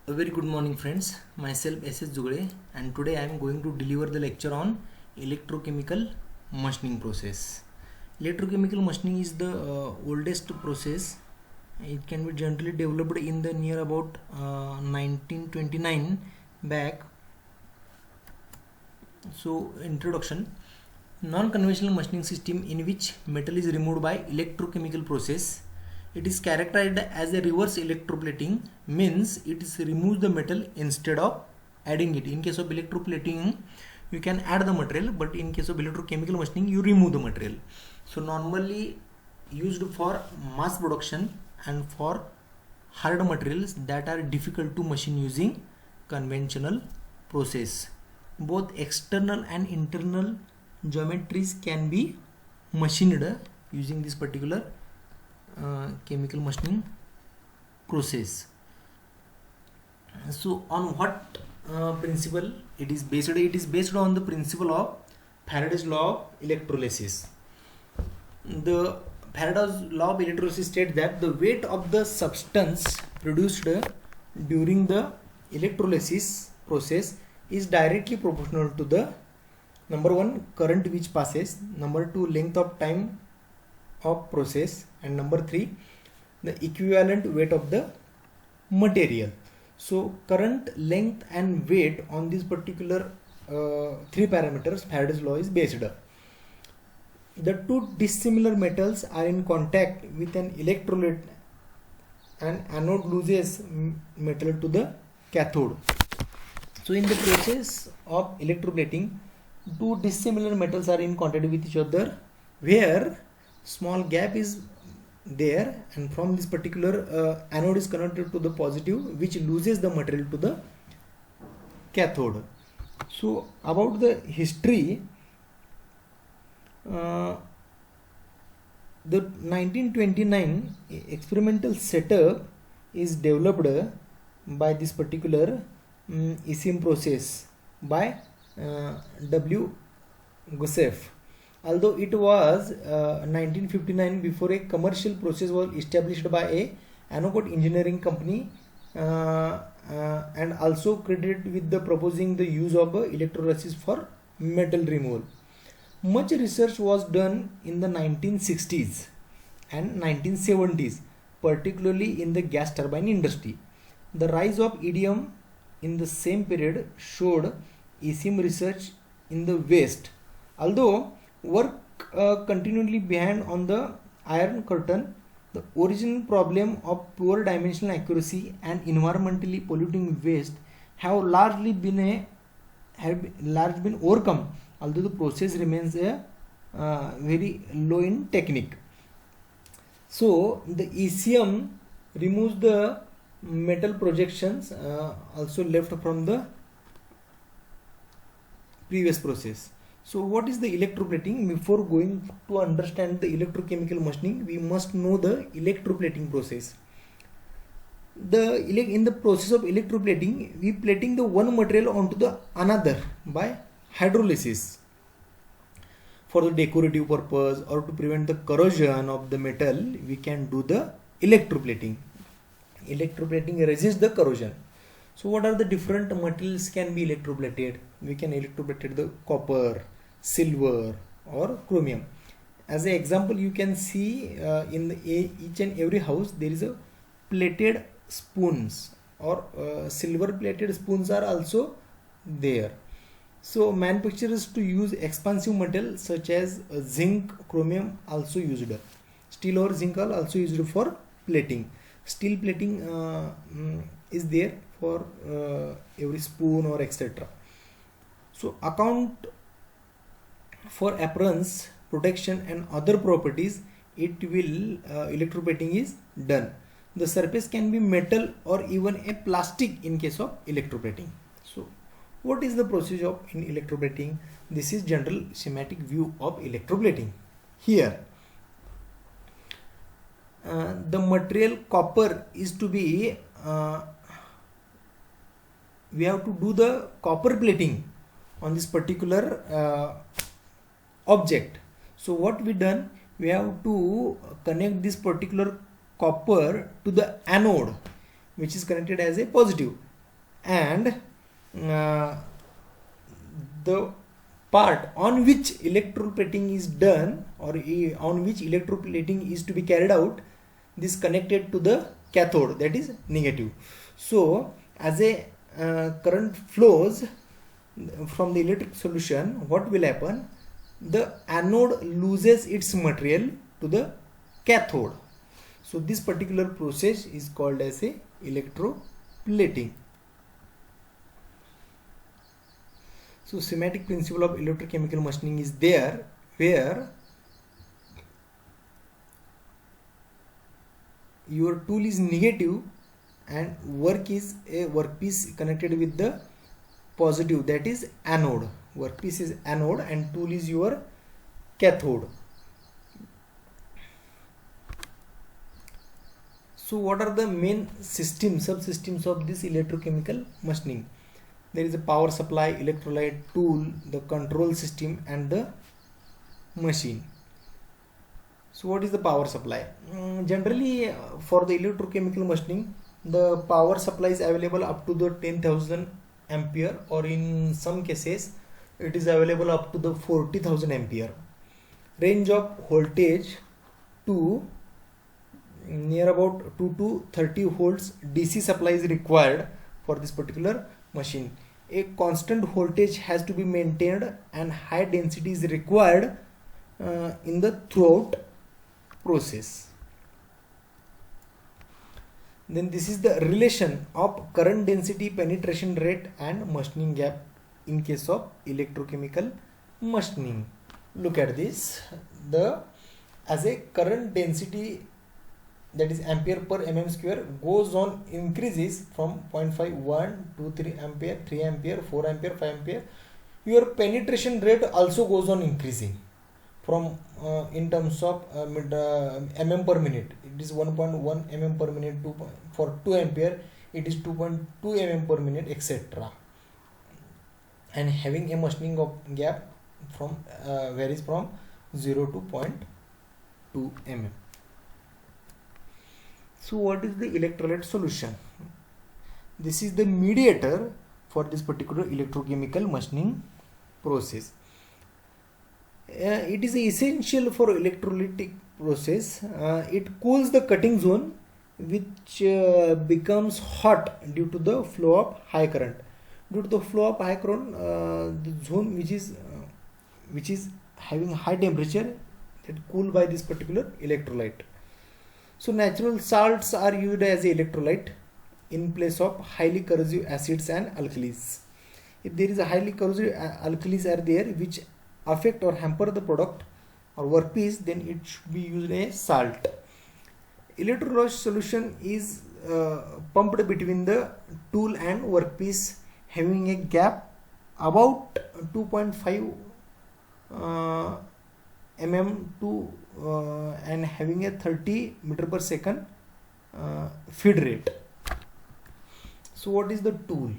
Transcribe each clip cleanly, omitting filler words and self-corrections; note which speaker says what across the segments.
Speaker 1: A very good morning friends, myself SS Jugade and today I am going to deliver the lecture on electrochemical machining process. Electrochemical machining is the oldest process. It can be generally developed in the near about 1929 back. So introduction, non-conventional machining system in which metal is removed by electrochemical process. It is characterized as a reverse electroplating, means it is removes the metal instead of adding it. In case of electroplating you can add the material, but in case of electrochemical machining you remove the material. So normally used for mass production and for hard materials that are difficult to machine using conventional process. Both external and internal geometries can be machined using this particular chemical machining process. So on what principle it is based? It is based on the principle of Faraday's law of electrolysis. The Faraday's law of electrolysis states that the weight of the substance produced during the electrolysis process is directly proportional to the number 1 current which passes, number 2 length of time of process, and number 3 the equivalent weight of the material. So current, length and weight on these particular 3 parameters Faraday's law is based. The two dissimilar metals are in contact with an electrolyte and anode loses metal to the cathode. So in the process of electroplating, two dissimilar metals are in contact with each other where small gap is there, and from this particular anode is connected to the positive which loses the material to the cathode. So about the history, the 1929 experimental setup is developed by this particular ECM process by W. Gusev. Although it was 1959 before a commercial process was established by a Anocot engineering company and also credited with the proposing the use of electrolysis for metal removal. Much research was done in the 1960s and 1970s, particularly in the gas turbine industry. The rise of EDM in the same period showed ECM research in the West. Although work continually behind on the Iron Curtain, the original problem of poor dimensional accuracy and environmentally polluting waste have largely been overcome, although the process remains very low in technique. So the ECM removes the metal projections also left from the previous process. So what is the electroplating? Before going to understand the electrochemical machining, we must know the electroplating process. In the process of electroplating, we plating the one material onto the another by hydrolysis for the decorative purpose or to prevent the corrosion of the metal. We can do the electroplating. Electroplating resists the corrosion. So what are the different materials can be electroplated? We can electroplate the copper, silver or chromium. As an example, you can see in each and every house there is a plated spoons or silver plated spoons are also there. So manufacturers to use expensive metal such as zinc, chromium also used. Steel or zinc are also used for plating. Steel plating is there for every spoon or etc. So account for appearance, protection and other properties, it will electroplating is done. The surface can be metal or even a plastic in case of electroplating. So what is the process of in electroplating? This is general schematic view of electroplating. Here the material copper is to be we have to do the copper plating on this particular object. So what we done, we have to connect this particular copper to the anode which is connected as a positive, and the part on which electroplating is done, or on which electroplating is to be carried out, this connected to the cathode, that is negative. So as a current flows from the electric solution, what will happen? The anode loses its material to the cathode. So this particular process is called as a electroplating. So schematic principle of electrochemical machining is there, where your tool is negative and work is a workpiece connected with the positive, that is anode. Workpiece is anode and tool is your cathode. So what are the main subsystems of this electrochemical machining? There is a power supply, electrolyte, tool, the control system and the machine. So what is the power supply? Generally for the electrochemical machining, the power supply is available up to the 10,000 ampere, or in some cases it is available up to the 40,000 ampere. Range of voltage to near about 2 to 30 volts DC supply is required for this particular machine. A constant voltage has to be maintained and high density is required in the throughout process. Then this is the relation of current density, penetration rate and machining gap in case of electrochemical machining. Look at this. As a current density, that is ampere per mm square, goes on increases from 0.5, 1, 2, 3 ampere, 3 ampere, 4 ampere, 5 ampere. Your penetration rate also goes on increasing from in terms of mm per minute. It is 1.1 mm per minute. For 2 ampere it is 2.2 mm per minute, etc. And having a machining of gap from varies from 0 to 0.2 mm. So what is the electrolyte solution? This is the mediator for this particular electrochemical machining process. It is essential for electrolytic process. It cools the cutting zone, which becomes hot due to the flow of high current. Due to the flow of high current, the zone which is having high temperature, that cooled by this particular electrolyte. So natural salts are used as a electrolyte in place of highly corrosive acids and alkalis. If there is a highly corrosive alkalis are there which affect or hamper the product or workpiece, then it should be used as salt. Electrolyte solution is pumped between the tool and workpiece, having a gap about 2.5 mm to and having a 30 meter per second feed rate. So what is the tool?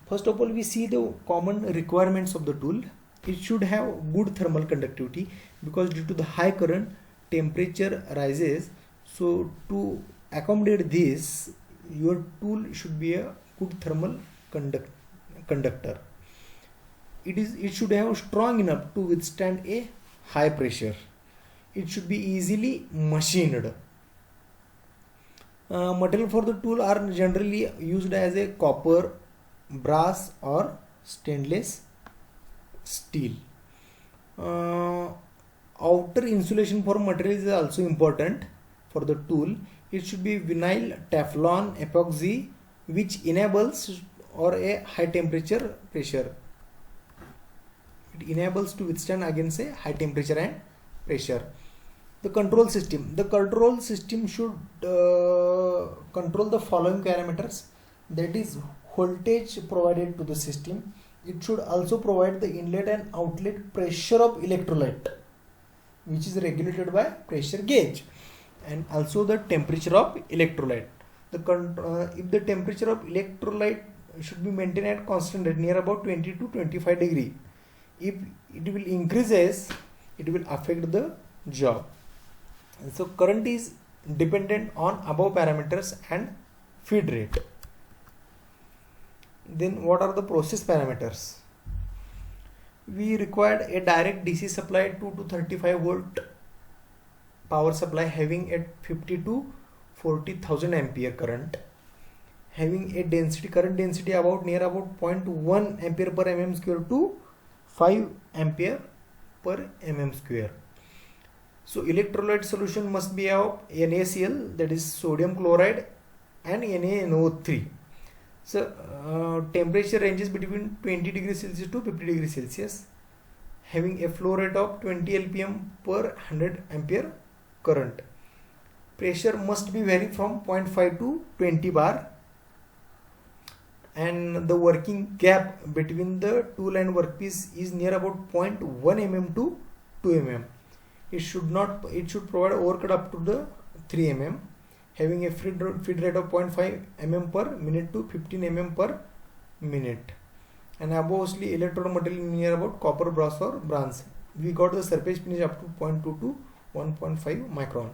Speaker 1: First of all, we see the common requirements of the tool. It should have good thermal conductivity, because due to the high current, temperature rises. So to accommodate this, your tool should be a good thermal conductor. It should have strong enough to withstand a high pressure. It should be easily machined. Material for the tool are generally used as a copper, brass or stainless steel. Outer insulation for material is also important for the tool. It should be vinyl, Teflon, epoxy, which enables or a high temperature pressure. It enables to withstand against a high temperature and pressure. The control system. The control system should control the following parameters. That is voltage provided to the system. It should also provide the inlet and outlet pressure of electrolyte, which is regulated by pressure gauge, and also the temperature of electrolyte. If the temperature of electrolyte should be maintained at constant at near about 20 to 25 degree. If it will increases, it will affect the job. And so current is dependent on above parameters and feed rate. Then what are the process parameters? We required a direct DC supply 2 to 35 volt power supply having at 50 to 40,000 ampere current, having a density, current density about near about 0.1 ampere per mm square to 5 ampere per mm square. So electrolyte solution must be of NaCl, that is sodium chloride, and NaNO3. So temperature ranges between 20 degrees Celsius to 50 degrees Celsius, having a flow rate of 20 LPM per 100 ampere current. Pressure must be vary from 0.5 to 20 bar, and the working gap between the tool and workpiece is near about 0.1 mm to 2 mm. It should provide overcut up to the 3 mm, having a feed rate of 0.5 mm per minute to 15 mm per minute, and obviously electrode material near about copper, brass or bronze. We got the surface finish up to 0.2 to 1.5 micron.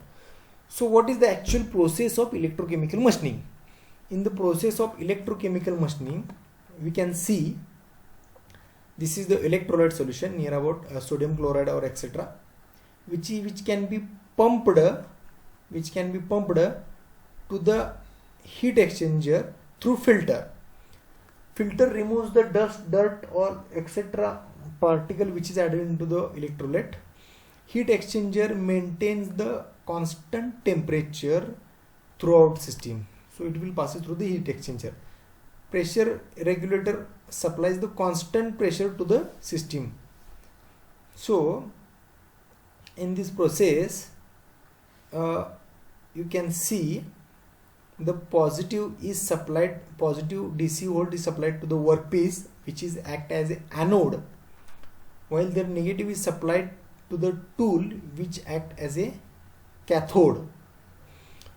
Speaker 1: So what is the actual process of electrochemical machining? In the process of electrochemical machining, we can see this is the electrolyte solution near about sodium chloride or etc., which can be pumped to the heat exchanger through filter. Filter removes the dust, dirt or etc. particle which is added into the electrolyte. Heat exchanger maintains the constant temperature throughout system, so it will pass through the heat exchanger. Pressure regulator supplies the constant pressure to the system. So in this process you can see the positive DC volt is supplied to the workpiece, which is act as an anode, while the negative is supplied to the tool, which act as a cathode.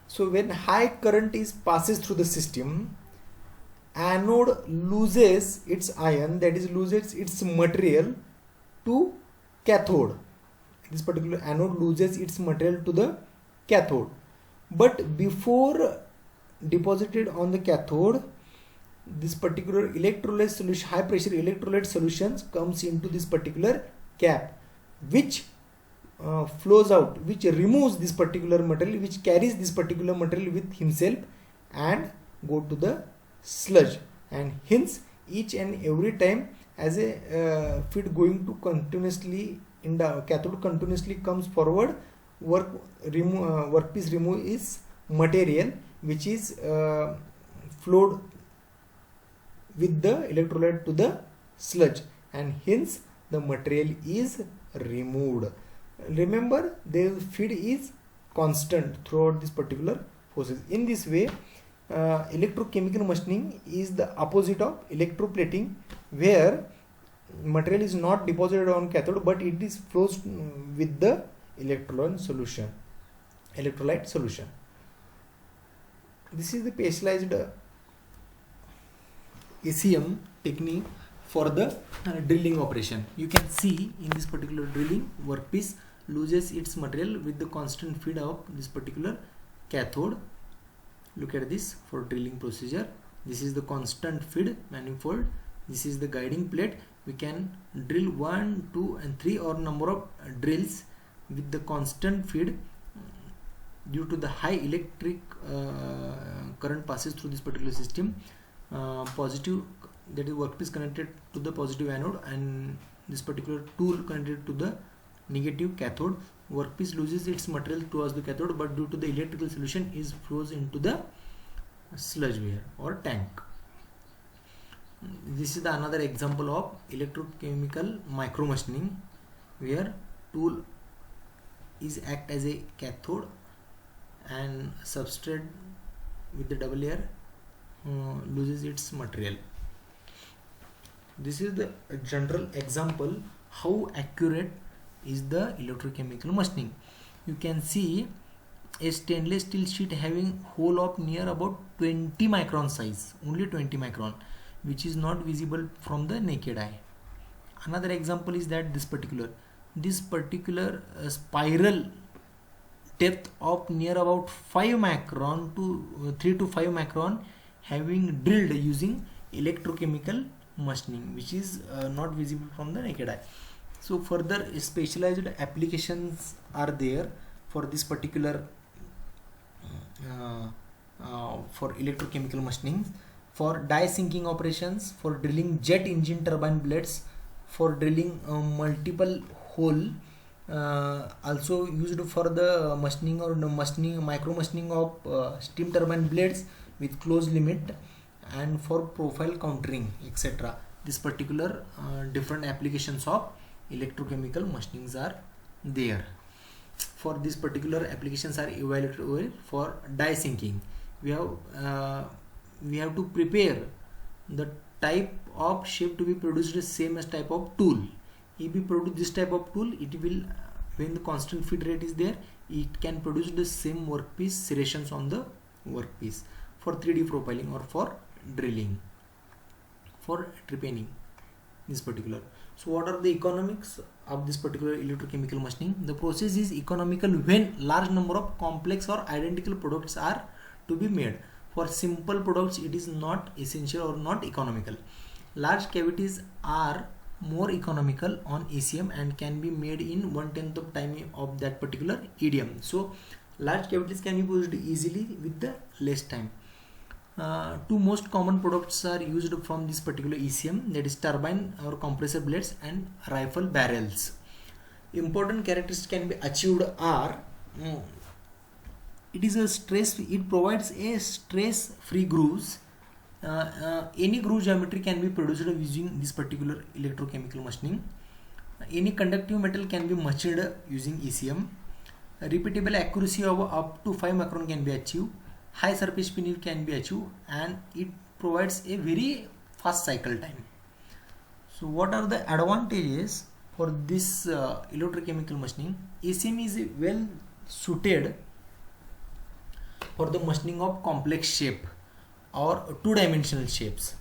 Speaker 1: So when high current passes through the system, anode loses its ion, that is loses its material to cathode. This particular anode loses its material to the cathode, but before deposited on the cathode, this particular electrolyte solution, high pressure electrolyte solutions comes into this particular cap, which flows out, which removes this particular material, which carries this particular material with himself and go to the sludge, and hence each and every time as a feed going to continuously in the cathode continuously comes forward, workpiece remove is material which is flowed with the electrolyte to the sludge, and hence the material is removed. Remember, the feed is constant throughout this particular process. In this way, electrochemical machining is the opposite of electroplating, where material is not deposited on cathode but it is flows with the electrolyte solution. This is the specialized ECM technique for the drilling operation. You can see in this particular drilling, workpiece loses its material with the constant feed of this particular cathode. Look at this for drilling procedure. This is the constant feed manifold. This is the guiding plate. We can drill 1, 2 and 3 or number of drills with the constant feed. Due to the high electric current passes through this particular system, positive, that is workpiece connected to the positive anode and this particular tool connected to the negative cathode. Workpiece loses its material towards the cathode, but due to the electrical solution is flows into the sludge weir or tank. This is the another example of electrochemical micromachining, where tool is act as a cathode and substrate with the double layer loses its material. This is the general example how accurate is the electrochemical machining. You can see a stainless steel sheet having hole of near about 20 micron size, only 20 micron, which is not visible from the naked eye. Another example is that this particular spiral depth of near about 5 micron to 3 to 5 micron having drilled using electrochemical machining, which is not visible from the naked eye. So further specialized applications are there for this particular for electrochemical machining, for die sinking operations, for drilling jet engine turbine blades, for drilling multiple hole, also used for the machining or machining, micro machining of steam turbine blades with close limit, and for profile countering, etc. This particular different applications of electrochemical machinings are there. For this particular applications are evaluated for die sinking. We have to prepare the type of shape to be produced the same as type of tool. If we produce this type of tool, it will, when the constant feed rate is there, it can produce the same workpiece serrations on the workpiece for 3D profiling or for drilling, for trepanning this particular. So what are the economics of this particular electrochemical machining? The process is economical when large number of complex or identical products are to be made. For simple products it is not essential or not economical. Large cavities are more economical on ECM and can be made in 1/10 of time of that particular EDM. So large cavities can be produced easily with the less time. Two most common products are used from this particular ECM, that is turbine or compressor blades and rifle barrels. Important characteristics can be achieved are it provides a stress free grooves. Any groove geometry can be produced using this particular electrochemical machining. Any conductive metal can be machined using ECM. Repeatable accuracy of up to 5 micron can be achieved. High surface finish can be achieved, and it provides a very fast cycle time. So what are the advantages for this electrochemical machining? ECM is well suited for the machining of complex shape or two-dimensional shapes.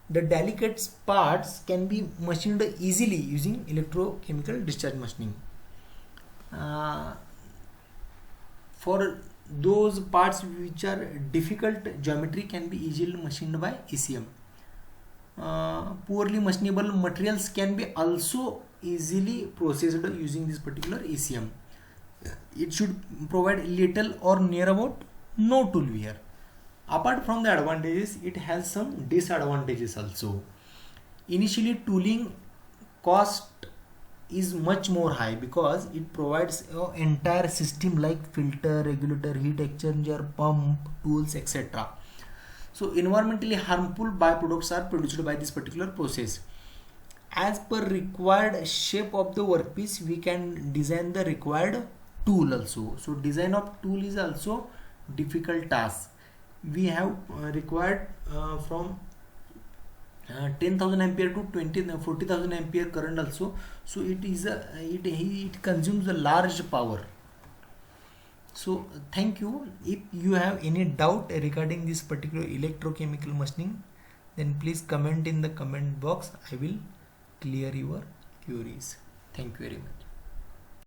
Speaker 1: The delicate parts can be machined easily using electrochemical discharge machining. For those parts which are difficult geometry can be easily machined by ECM. Poorly machinable materials can be also easily processed using this particular ECM. It should provide little or near about no tool wear. Apart from the advantages, it has some disadvantages also. Initially, tooling cost is much more high because it provides an entire system like filter, regulator, heat exchanger, pump, tools, etc. So environmentally harmful byproducts are produced by this particular process. As per required shape of the workpiece, we can design the required tool also. So design of tool is also difficult task. We have required from 10,000 ampere to 40,000 ampere current also. So it consumes a large power. So thank you. If you have any doubt regarding this particular electrochemical machining, then please comment in the comment box. I will clear your queries. Thank you very much.